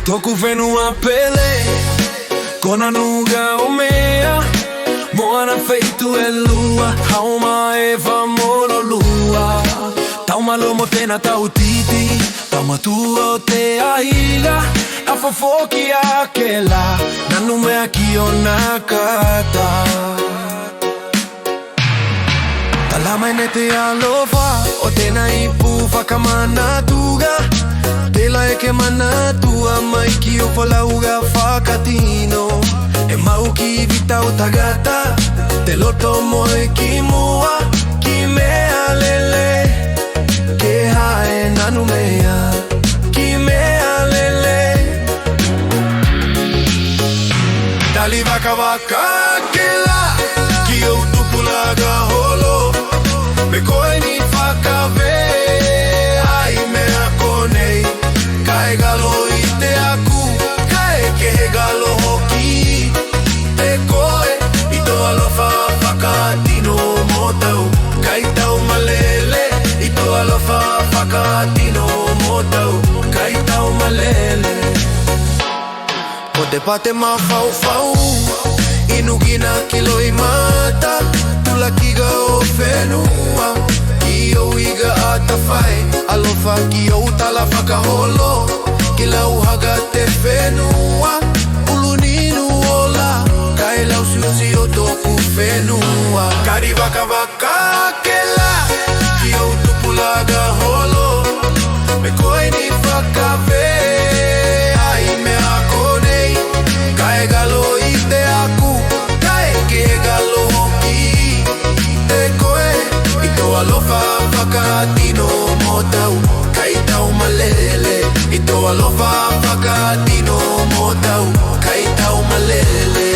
Toku venua pele Kona nuga o mea Moana feitu e lua Hauma e whamoro lua Taumalomo tēnā tau titi Taumatua o te ahiga A fofoki a ke la Nanu mea ki o nā kata Talama ne te alofa O tēnā ipu whakamana tuga Tela e ke mana tua mai ki o palauga whakatino E mau ki vita o tagata Te loto moe ki mua Ki mea lele Ke hae nanu mea Ki mea lele Dali waka waka ke la Ki o tupulaga holo Me koe ni whakawe Ai mea konei Kae galo i te aku Kae ke he galo hoki Te koe I to alofa whakatino mō tau Kai tau malele I to alofa whakatino mō tau Kai tau malele O te pate ma whau whau Inukina kilo I mata Tula kiga o whenua Ki o iga a ta whai Alofa ki o tala whakaholo Ki lau haga te whenua Ulu ninu ola Kai lau siusi o tōku whenua Kari waka waka ke la Ki o tupulaga holo Me koe ni whakawe Ai mea konei Kai galo I te aku Kai ke galo hoki Te koe I to alofa whakatino mō tau Kai tau malele I to alofa whakatino mō tau Kai tau malele